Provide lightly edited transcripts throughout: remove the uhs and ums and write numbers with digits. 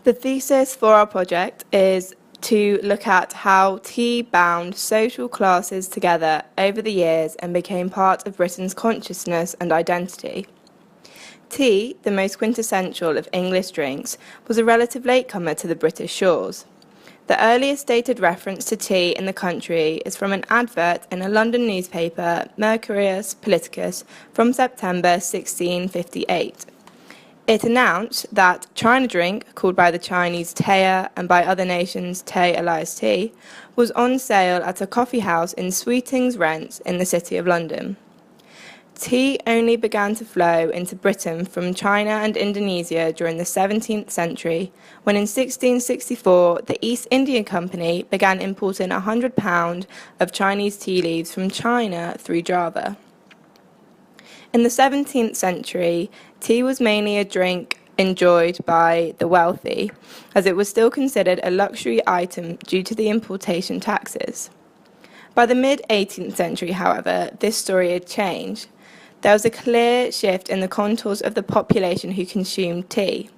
The thesis for our project is to look at how tea bound social classes together over the years and became part of Britain's consciousness and identity. Tea, the most quintessential of English drinks, was a relative latecomer to the British shores. The earliest dated reference to tea in the country is from an advert in a London newspaper, Mercurius Politicus, from September 1658. It announced that China drink, called by the Chinese Tea and by other nations Tea Elias tea, was on sale at a coffee house in Sweeting's Rents in the City of London. Tea only began to flow into Britain from China and Indonesia during the 17th century, when in 1664 the East India Company began importing £100 of Chinese tea leaves from China through Java. In the 17th century, tea was mainly a drink enjoyed by the wealthy, as it was still considered a luxury item due to the importation taxes. By the mid-18th century, however, this story had changed. There was a clear shift in the contours of the population who consumed tea.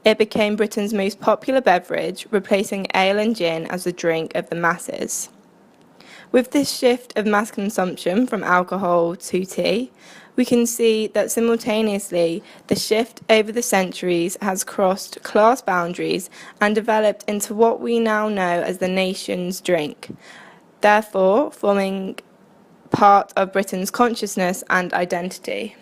It became Britain's most popular beverage, replacing ale and gin as the drink of the masses. With this shift of mass consumption from alcohol to tea, we can see that simultaneously the shift over the centuries has crossed class boundaries and developed into what we now know as the nation's drink, therefore forming part of Britain's consciousness and identity.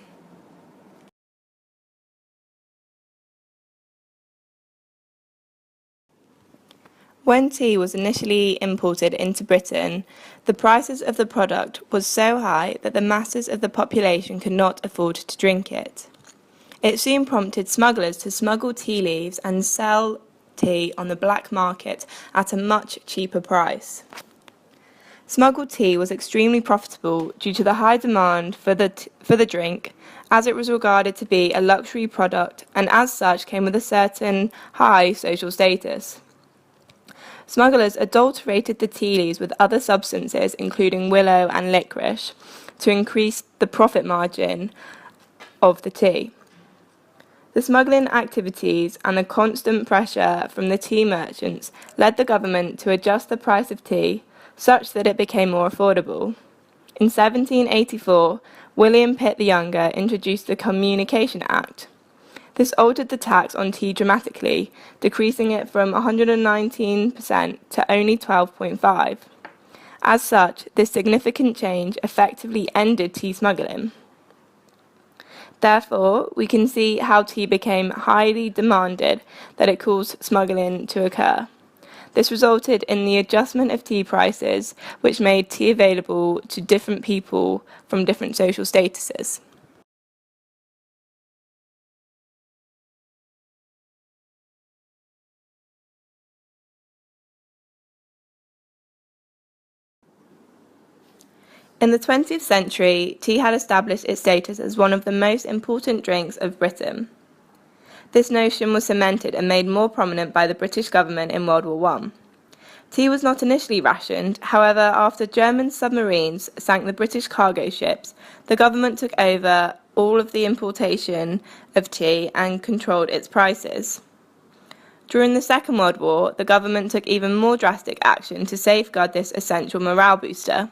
When tea was initially imported into Britain, the prices of the product was so high that the masses of the population could not afford to drink it. It soon prompted smugglers to smuggle tea leaves and sell tea on the black market at a much cheaper price. Smuggled tea was extremely profitable due to the high demand for the drink, as it was regarded to be a luxury product and as such came with a certain high social status. Smugglers adulterated the tea leaves with other substances, including willow and licorice, to increase the profit margin of the tea. The smuggling activities and the constant pressure from the tea merchants led the government to adjust the price of tea such that it became more affordable. In 1784, William Pitt the Younger introduced the Communication Act. This altered the tax on tea dramatically, decreasing it from 119% to only 12.5%. As such, this significant change effectively ended tea smuggling. Therefore, we can see how tea became highly demanded that it caused smuggling to occur. This resulted in the adjustment of tea prices, which made tea available to different people from different social statuses. In the 20th century, tea had established its status as one of the most important drinks of Britain. This notion was cemented and made more prominent by the British government in World War I. Tea was not initially rationed, however, after German submarines sank the British cargo ships, the government took over all of the importation of tea and controlled its prices. During the Second World War, the government took even more drastic action to safeguard this essential morale booster.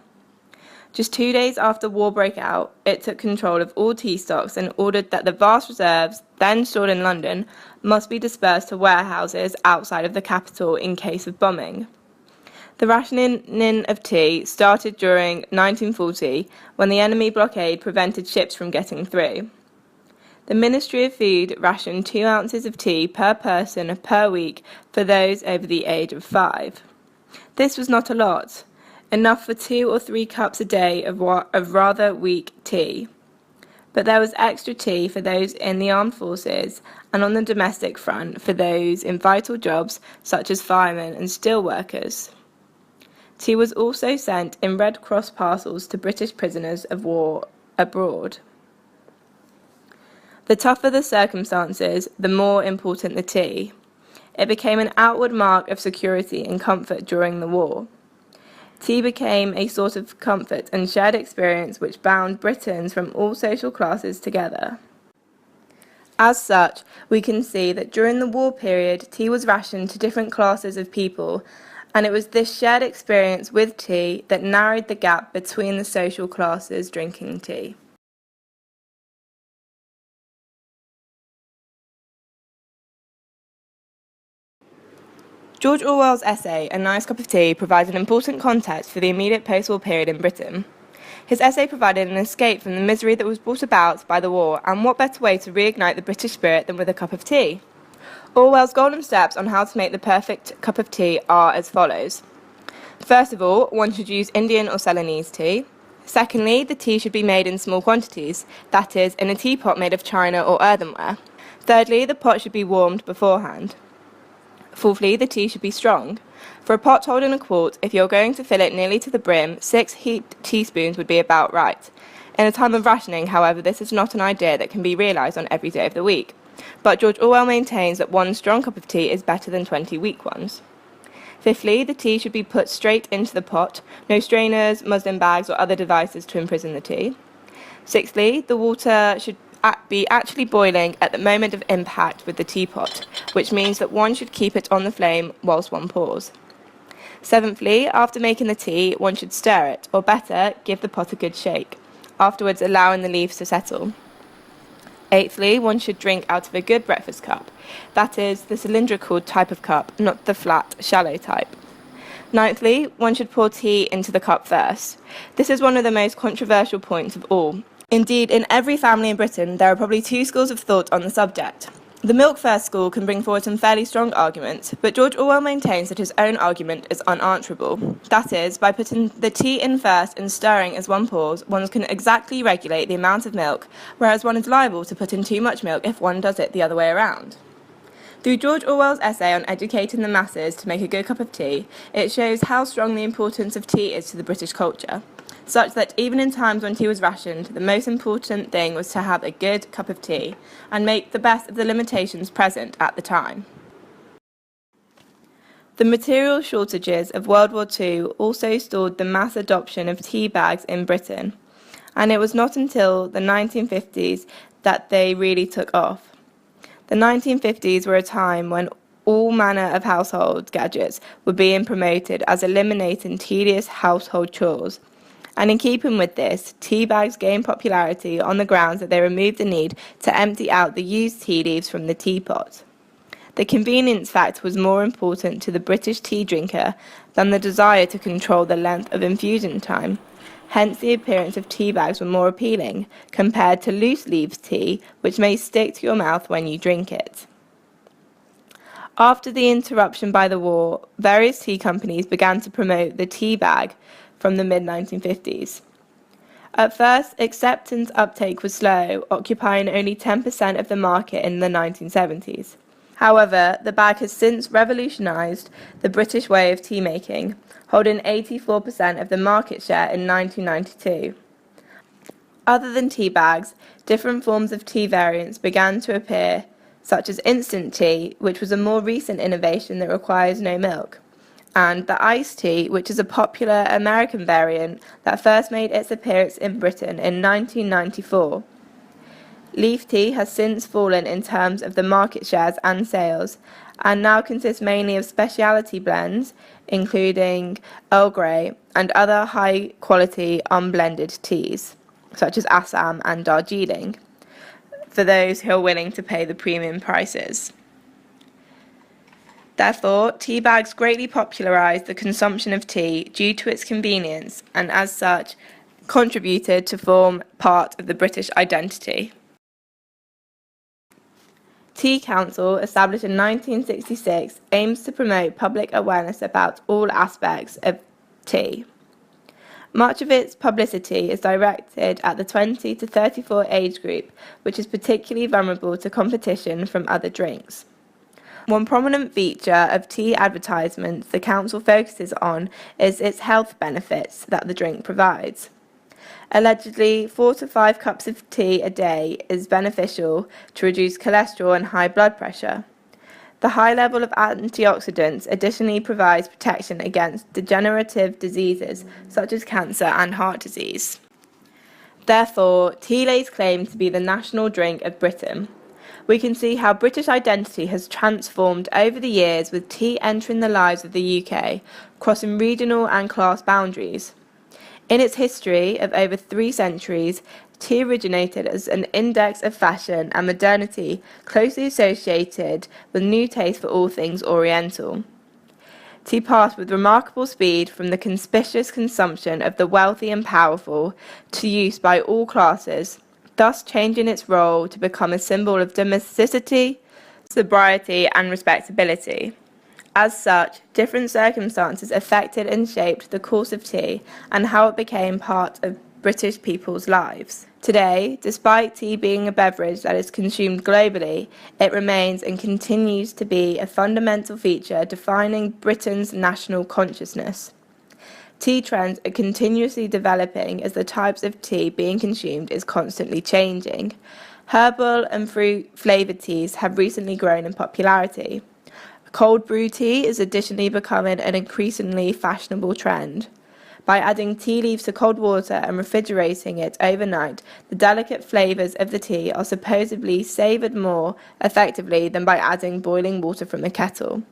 Just 2 days after war broke out, it took control of all tea stocks and ordered that the vast reserves, then stored in London, must be dispersed to warehouses outside of the capital in case of bombing. The rationing of tea started during 1940, when the enemy blockade prevented ships from getting through. The Ministry of Food rationed 2 ounces of tea per person per week for those over the age of 5. This was not a lot, enough for 2 or 3 cups a day of rather weak tea. But there was extra tea for those in the armed forces and on the domestic front for those in vital jobs such as firemen and steel workers. Tea was also sent in Red Cross parcels to British prisoners of war abroad. The tougher the circumstances, the more important the tea. It became an outward mark of security and comfort during the war. Tea became a sort of comfort and shared experience which bound Britons from all social classes together. As such, we can see that during the war period, tea was rationed to different classes of people, and it was this shared experience with tea that narrowed the gap between the social classes drinking tea. George Orwell's essay, A Nice Cup of Tea, provides an important context for the immediate post-war period in Britain. His essay provided an escape from the misery that was brought about by the war, and what better way to reignite the British spirit than with a cup of tea? Orwell's golden steps on how to make the perfect cup of tea are as follows. First of all, one should use Indian or Ceylonese tea. Secondly, the tea should be made in small quantities, that is, in a teapot made of china or earthenware. Thirdly, the pot should be warmed beforehand. Fourthly, the tea should be strong. For a pot holding a quart, if you're going to fill it nearly to the brim, 6 heaped teaspoons would be about right. In a time of rationing, however, this is not an idea that can be realised on every day of the week. But George Orwell maintains that one strong cup of tea is better than 20 weak ones. Fifthly, the tea should be put straight into the pot, no strainers, muslin bags or other devices to imprison the tea. Sixthly, the water should be actually boiling at the moment of impact with the teapot, which means that one should keep it on the flame whilst one pours. Seventhly, after making the tea, one should stir it, or better, give the pot a good shake, afterwards allowing the leaves to settle. Eighthly, one should drink out of a good breakfast cup, that is, the cylindrical type of cup, not the flat, shallow type. Ninthly, one should pour tea into the cup first. This is one of the most controversial points of all. Indeed, in every family in Britain, there are probably 2 schools of thought on the subject. The milk-first school can bring forward some fairly strong arguments, but George Orwell maintains that his own argument is unanswerable. That is, by putting the tea in first and stirring as one pours, one can exactly regulate the amount of milk, whereas one is liable to put in too much milk if one does it the other way around. Through George Orwell's essay on educating the masses to make a good cup of tea, it shows how strong the importance of tea is to the British culture, such that even in times when tea was rationed, the most important thing was to have a good cup of tea and make the best of the limitations present at the time. The material shortages of World War II also stalled the mass adoption of tea bags in Britain, and it was not until the 1950s that they really took off. The 1950s were a time when all manner of household gadgets were being promoted as eliminating tedious household chores. And in keeping with this, tea bags gained popularity on the grounds that they removed the need to empty out the used tea leaves from the teapot. The convenience factor was more important to the British tea drinker than the desire to control the length of infusion time. Hence the appearance of tea bags were more appealing, compared to loose leaves tea, which may stick to your mouth when you drink it. After the interruption by the war, various tea companies began to promote the tea bag from the mid-1950s. At first, acceptance uptake was slow, occupying only 10% of the market in the 1970s. However, the bag has since revolutionised the British way of tea making, holding 84% of the market share in 1992. Other than tea bags, different forms of tea variants began to appear, such as instant tea, which was a more recent innovation that requires no milk, and the iced tea, which is a popular American variant that first made its appearance in Britain in 1994. Leaf tea has since fallen in terms of the market shares and sales, and now consists mainly of specialty blends, including Earl Grey and other high-quality unblended teas, such as Assam and Darjeeling, for those who are willing to pay the premium prices. Therefore, tea bags greatly popularised the consumption of tea due to its convenience, and as such, contributed to form part of the British identity. Tea Council, established in 1966, aims to promote public awareness about all aspects of tea. Much of its publicity is directed at the 20 to 34 age group, which is particularly vulnerable to competition from other drinks. One prominent feature of tea advertisements the Council focuses on is its health benefits that the drink provides. Allegedly, 4 to 5 cups of tea a day is beneficial to reduce cholesterol and high blood pressure. The high level of antioxidants additionally provides protection against degenerative diseases such as cancer and heart disease. Therefore, tea lays claim to be the national drink of Britain. We can see how British identity has transformed over the years, with tea entering the lives of the UK, crossing regional and class boundaries. In its history of over 3 centuries, tea originated as an index of fashion and modernity, closely associated with new taste for all things Oriental. Tea passed with remarkable speed from the conspicuous consumption of the wealthy and powerful to use by all classes, thus changing its role to become a symbol of domesticity, sobriety, and respectability. As such, different circumstances affected and shaped the course of tea and how it became part of British people's lives. Today, despite tea being a beverage that is consumed globally, it remains and continues to be a fundamental feature defining Britain's national consciousness. Tea trends are continuously developing as the types of tea being consumed is constantly changing. Herbal and fruit-flavoured teas have recently grown in popularity. Cold brew tea is additionally becoming an increasingly fashionable trend. By adding tea leaves to cold water and refrigerating it overnight, the delicate flavours of the tea are supposedly savoured more effectively than by adding boiling water from a kettle.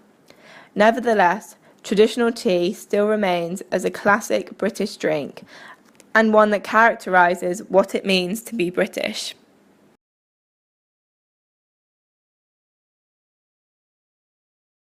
Nevertheless, traditional tea still remains as a classic British drink and one that characterises what it means to be British.